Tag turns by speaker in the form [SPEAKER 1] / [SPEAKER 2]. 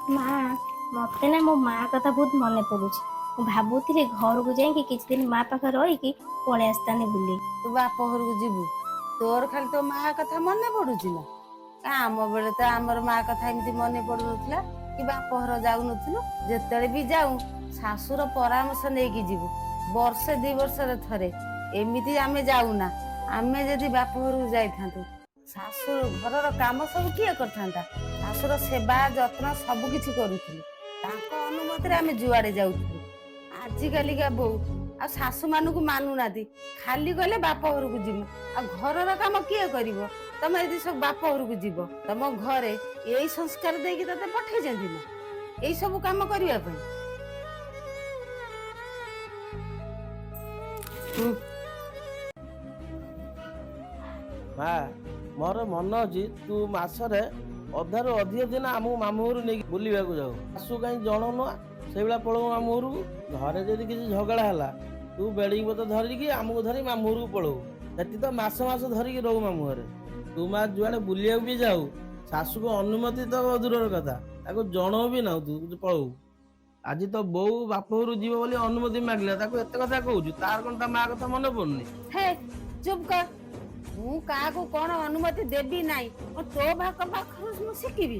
[SPEAKER 1] ମା ମତେ ନା ମୋ ମା କଥା ବହୁତ ମନେ ପଡୁଛି। ମୁଁ ଭାବୁଥିଲି ଘରକୁ ଯାଇକି କିଛି ଦିନ ମା ପାଖରେ ରହିକି ପଳେଇ ଆସିଥାନ୍ତି ବୁଲି।
[SPEAKER 2] ତୁ ବାପ ଘରକୁ ଯିବୁ, ତୋର ଖାଲି ତୋ ମା କଥା ମନେ ପଡୁଛି ନା? ଆମ ବେଳେ ତ ଆମର ମା କଥା ଏମିତି ମନେ ପଡୁନଥିଲା କି ବାପ ଘର ଯାଉନଥିଲୁ। ଯେତେବେଳେ ବି ଯାଉ ଶାଶୁର ପରାମର୍ଶ ନେଇକି ଯିବୁ। ବର୍ଷେ 2 ବର୍ଷରେ ଥରେ ଏମିତି ଆମେ ଯାଉନା। ଆମେ ଯଦି ବାପ ଘରକୁ ଯାଇଥାନ୍ତୁ, ଶାଶୁ ଘରର କାମ ସବୁ କିଏ କରିଥାନ୍ତା? ଶାଶୁର ସେବା ଯତ୍ନ ସବୁ କିଛି କରୁଥିଲୁ। ତାଙ୍କ ଅନୁମତିରେ ଆମେ ଯୁଆଡେ ଯାଉଥିଲୁ। ଆଜିକାଲିକା ବୋଉ ଆଉ ଶାଶୁ ମାନଙ୍କୁ ମାନୁନାହାନ୍ତି। ଖାଲି ଗଲେ ବାପ ଘରକୁ ଯିବୁ, ଆଉ ଘରର କାମ କିଏ କରିବ? ତମେ ଯଦି ସବୁ ବାପ ଘରକୁ ଯିବ, ତମ ଘରେ ଏଇ ସଂସ୍କାର ଦେଇକି ତତେ ପଠେଇଛନ୍ତି ନା ଏଇ ସବୁ କାମ କରିବା ପାଇଁ?
[SPEAKER 3] ମା, ମୋର ମନ ଅଛି ତୁ ମାସରେ ଅଧାରୁ ଅଧିକ ଦିନ ଆମକୁ ମାମୁଁ ଘରୁ ନେଇକି ବୁଲିବାକୁ ଯାଉ। ଶାଶୁ କାହିଁ ଜଣଉନୁ, ସେଇଭଳିଆ ପଳଉ ମାମୁଁ ଘରକୁ। ଘରେ ଯଦି କିଛି ଝଗଡ଼ା ହେଲା, ତୁ ବେଡ଼ିଙ୍ଗ ପତ୍ର ଧରିକି ଆମକୁ ଧରି ମାମୁଁ ଘରକୁ ପଳଉ। ସେଠି ତ ମାସ ମାସ ଧରିକି ରହୁ ମାମୁଁ ଘରେ। ତୁ ମା ଯୁଆଡେ ବୁଲିବାକୁ ବି ଯାଉ, ଶାଶୁକୁ ଅନୁମତି ତ ଦୂରର କଥା, ତାକୁ ଜଣଉ ବି ନାହୁଁ, ତୁ ପଳଉ। ଆଜି ତ ବୋଉ ବାପ ଘରକୁ ଯିବ ବୋଲି ଅନୁମତି ମାଗିଲା, ତାକୁ ଏତେ କଥା କହୁଛୁ, ତାର କଣ ତା ମା କଥା ମନେ ପଡୁନି?
[SPEAKER 2] ହେ ଚୁପ୍ କର। ମୁଁ କାହାକୁ କଣ ଅନୁମତି ଦେବି ନାହିଁ, ତୋ ପାଖରୁ ମୁଁ ଶିଖିବି?